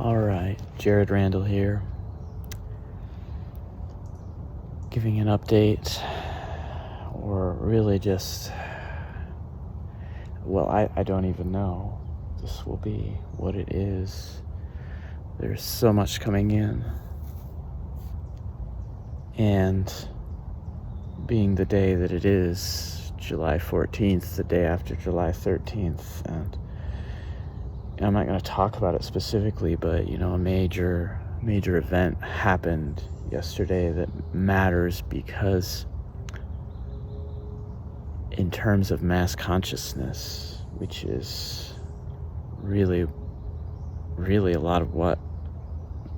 Alright, Jared Randall here, giving an update, or really just, well, I don't even know. This will be what it is. There's so much coming in, and being the day that it is, July 14th, the day after July 13th, and I'm not going to talk about it specifically, but a major event happened yesterday that matters because in terms of mass consciousness, which is really a lot of what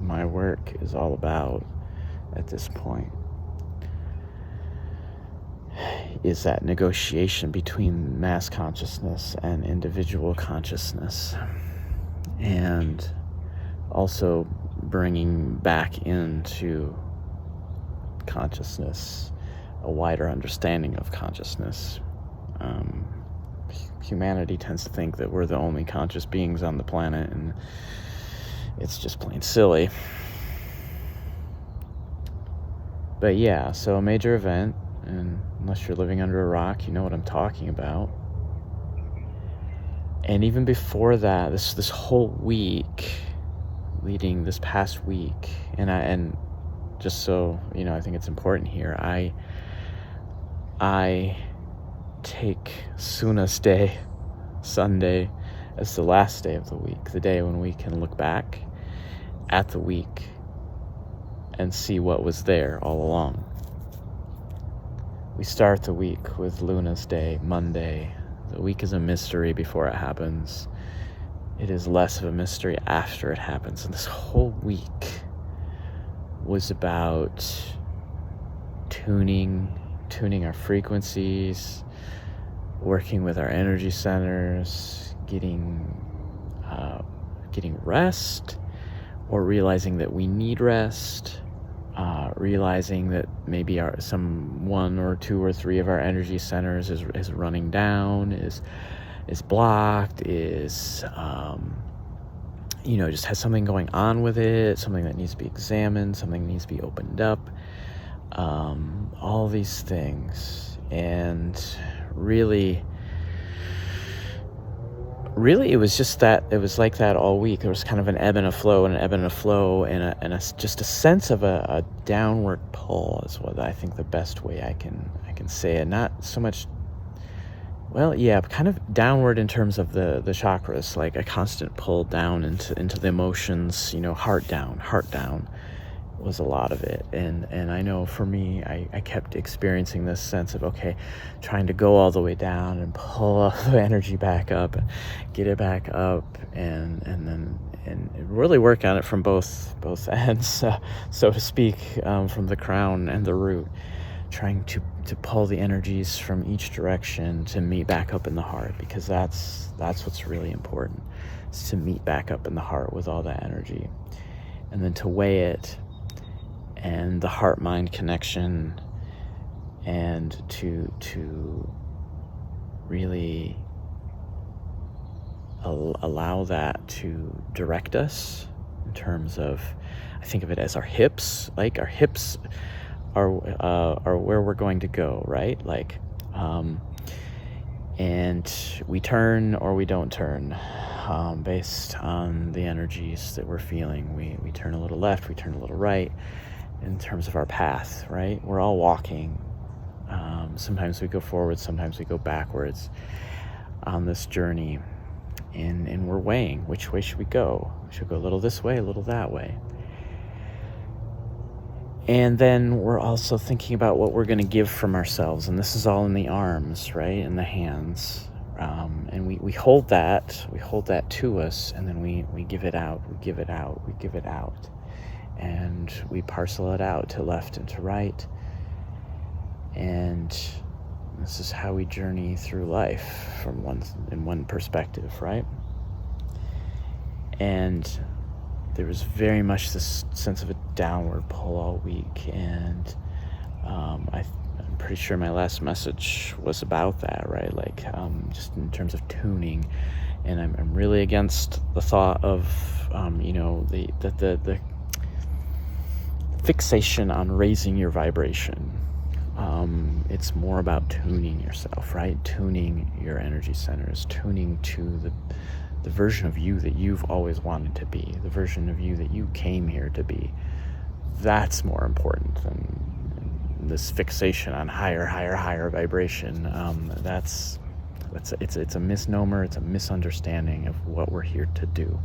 my work is all about at this point, is that negotiation between mass consciousness and individual consciousness, and also bringing back into consciousness a wider understanding of consciousness. Humanity tends to think that we're the only conscious beings on the planet, and it's just plain silly. But yeah, so a major event, and unless you're living under a rock, you know what I'm talking about. And even before that, this whole week, leading this past week, and just so I think it's important here, I take Sunna's day, Sunday, as the last day of the week, the day when we can look back at the week and see what was there all along. We start the week with Luna's Day, Monday. The week is a mystery before it happens. It is less of a mystery after it happens. And this whole week was about tuning our frequencies, working with our energy centers, getting rest, or realizing that we need rest. Realizing that maybe some one or two or three of our energy centers is running down, is blocked, is just has something going on with it, something that needs to be examined, something that needs to be opened up, all these things. And really it was just that, it was like that all week. There was kind of an ebb and a flow, and just a sense of a downward pull is what I think the best way I can say it. Not so much, well, yeah, kind of downward in terms of the chakras, like a constant pull down into the emotions, heart down was a lot of it. And I know for me, I kept experiencing this sense of, okay, trying to go all the way down and pull all the energy back up, and get it back up, and really work on it from both ends, so to speak, from the crown and the root, trying to pull the energies from each direction to meet back up in the heart, because that's what's really important, is to meet back up in the heart with all that energy, and then to weigh it, and the heart-mind connection, and to really allow that to direct us in terms of, I think of it as our hips. Like our hips are where we're going to go, right? Like, and we turn or we don't turn, based on the energies that we're feeling. We turn a little left, we turn a little right, in terms of our path, right? We're all walking. Sometimes we go forward, sometimes we go backwards on this journey, and we're weighing which way should we go. We should go a little this way, a little that way. And then we're also thinking about what we're going to give from ourselves, and this is all in the arms, right? In the hands. And we hold that to us, and then we give it out, we give it out. And we parcel it out to left and to right. And this is how we journey through life from one perspective, right? And there was very much this sense of a downward pull all week, and I'm pretty sure my last message was about that, right? Like, just in terms of tuning And I'm really against the thought of, the fixation on raising your vibration. It's more about tuning yourself, right? Tuning your energy centers, tuning to the version of you that you've always wanted to be, the version of you that you came here to be. That's more important than this fixation on higher vibration. It's a misnomer. It's a misunderstanding of what we're here to do.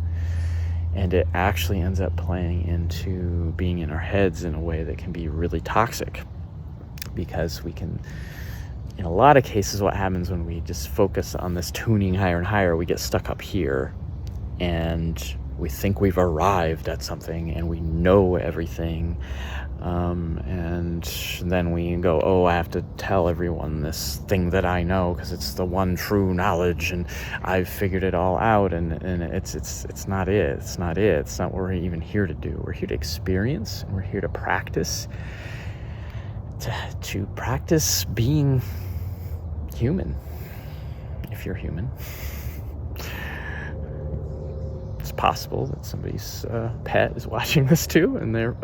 And it actually ends up playing into being in our heads in a way that can be really toxic, because we can, in a lot of cases, what happens when we just focus on this tuning higher and higher, we get stuck up here and we think we've arrived at something and we know everything. And then we go, oh, I have to tell everyone this thing that I know because it's the one true knowledge and I've figured it all out. And it's not it. It's not it. It's not what we're even here to do. We're here to experience, and we're here to practice, to practice being human, if you're human. It's possible that somebody's pet is watching this too, and they're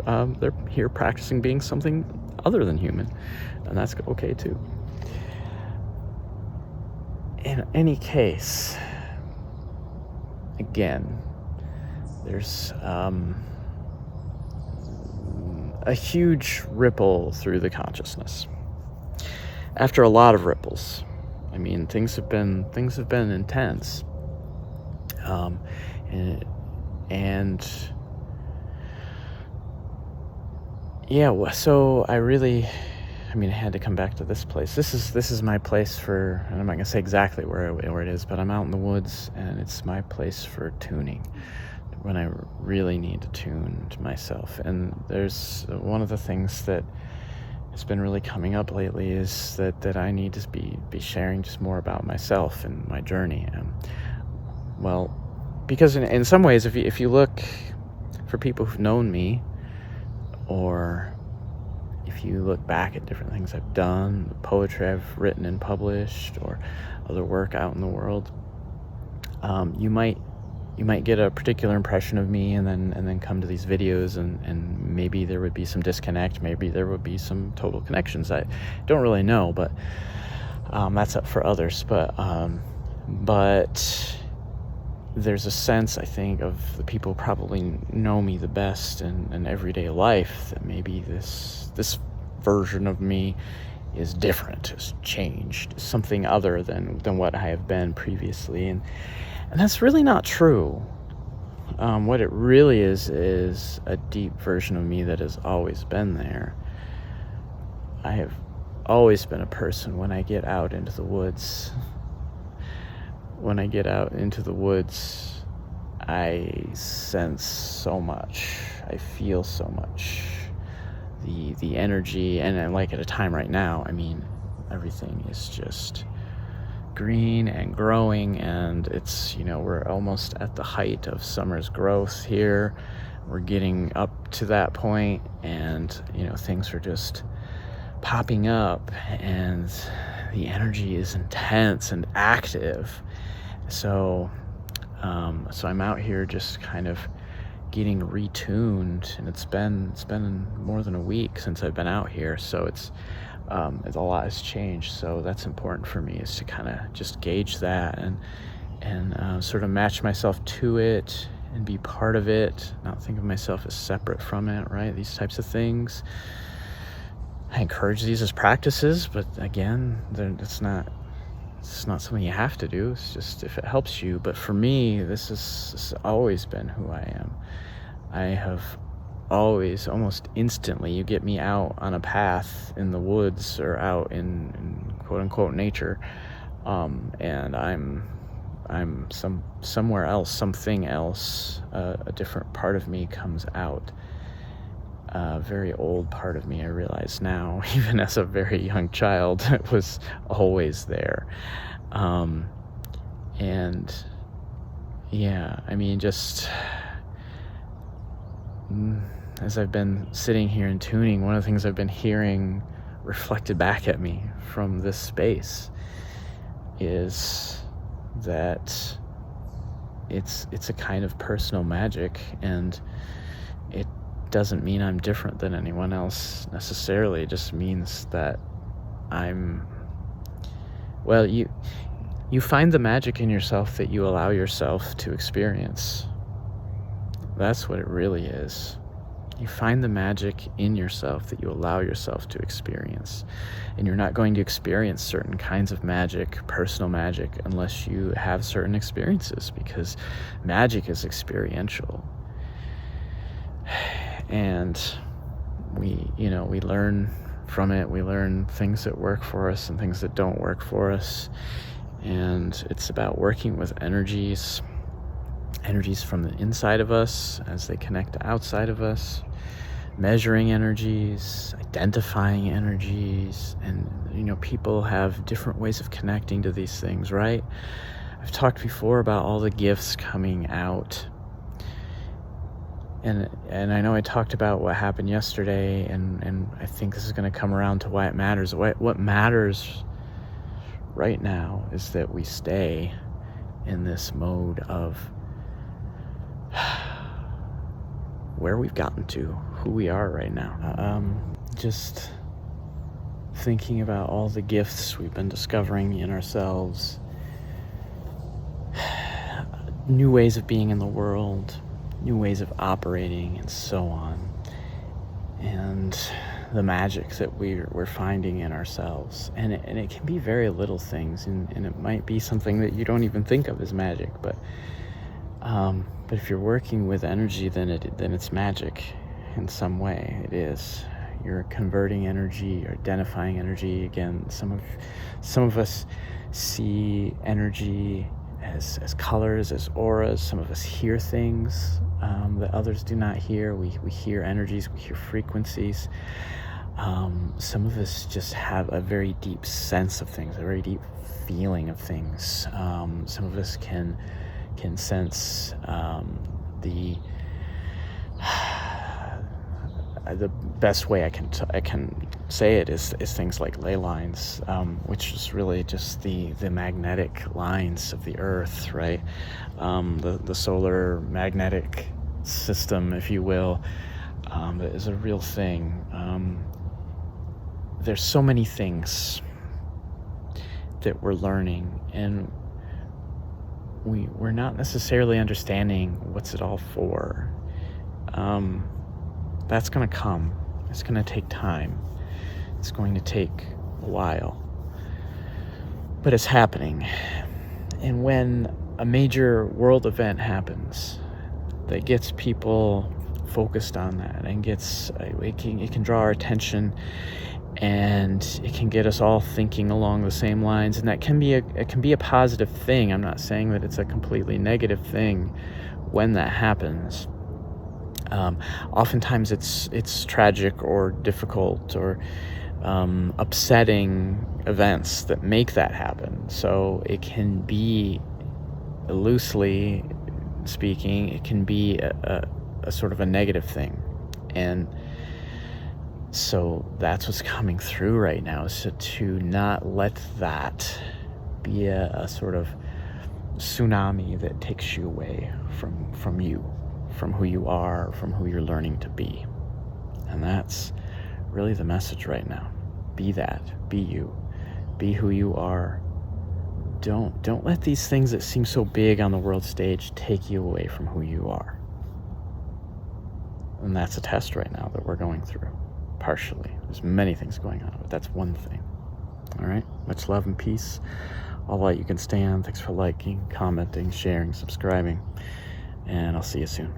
here practicing being something other than human, and that's okay too. In any case, again, there's a huge ripple through the consciousness. After a lot of ripples, I mean, things have been intense. And yeah, so I had to come back to this place. This is my place for, and I'm not gonna say exactly where it is, but I'm out in the woods, and it's my place for tuning when I really need to tune to myself. And there's one of the things that has been really coming up lately is that I need to be sharing just more about myself and my journey. Well, because in some ways, if you look for people who've known me, or if you look back at different things I've done, the poetry I've written and published, or other work out in the world, you might get a particular impression of me, and then come to these videos, and maybe there would be some disconnect, maybe there would be some total connections. I don't really know, but that's up for others. But there's a sense, I think, of the people who probably know me the best in everyday life, that maybe this version of me is different, has changed, is something other than what I have been previously, and that's really not true. What it really is a deep version of me that has always been there. I have always been a person, when I get out into the woods, I sense so much. I feel so much. The energy, and like at a time right now, I mean, everything is just green and growing, and it's, we're almost at the height of summer's growth here. We're getting up to that point, and things are just popping up, and the energy is intense and active. So I'm out here just kind of getting retuned, and it's been more than a week since I've been out here, so it's a lot has changed. So that's important for me, is to kind of just gauge that and sort of match myself to it and be part of it, not think of myself as separate from it, right? These types of things, I encourage these as practices, but again, it's not something you have to do. It's just if it helps you. But for me, this has always been who I am. I have always, almost instantly, you get me out on a path in the woods or out in quote unquote nature, and I'm somewhere else, something else. A different part of me comes out. A very old part of me, I realize now, even as a very young child, it was always there. And yeah, I mean, just as I've been sitting here and tuning, one of the things I've been hearing reflected back at me from this space is that it's a kind of personal magic, and it doesn't mean I'm different than anyone else necessarily. It just means that you find the magic in yourself that you allow yourself to experience. That's what it really is. You find the magic in yourself that you allow yourself to experience. And you're not going to experience certain kinds of magic, personal magic, unless you have certain experiences, because magic is experiential. And we learn from it. We learn things that work for us and things that don't work for us. And it's about working with energies from the inside of us as they connect to outside of us, measuring energies, identifying energies. And people have different ways of connecting to these things, right? I've talked before about all the gifts coming out, and I know I talked about what happened yesterday, and I think this is going to come around to why it matters. What matters right now is that we stay in this mode of where we've gotten to, who we are right now. Just thinking about all the gifts we've been discovering in ourselves, new ways of being in the world, new ways of operating, and so on, and the magic that we're finding in ourselves. And it can be very little things, and it might be something that you don't even think of as magic, but if you're working with energy, then it's magic in some way. It is. You're converting energy, you're identifying energy. Again, some of us see energy as colors, as auras. Some of us hear things that others do not hear. We hear energies, we hear frequencies. Some of us just have a very deep sense of things, a very deep feeling of things. Some of us can sense the best way I can say it is things like ley lines, which is really just the magnetic lines of the earth, right? The solar magnetic system, if you will, that is a real thing. There's so many things that we're learning, and we're not necessarily understanding what's it all for. That's going to come. It's going to take time. It's going to take a while. But it's happening. And when a major world event happens that gets people focused on that, and it can draw our attention, and it can get us all thinking along the same lines, and that can be a positive thing. I'm not saying that it's a completely negative thing when that happens. Oftentimes it's tragic or difficult or upsetting events that make that happen. So it can be, loosely speaking, it can be a sort of a negative thing. And so that's what's coming through right now, is to not let that be a sort of tsunami that takes you away from you, from who you are, from who you're learning to be. And that's really the message right now. Be that. Be you. Be who you are. Don't let these things that seem so big on the world stage take you away from who you are. And that's a test right now that we're going through. Partially. There's many things going on, but that's one thing. All right? Much love and peace. All light you can stand. Thanks for liking, commenting, sharing, subscribing. And I'll see you soon.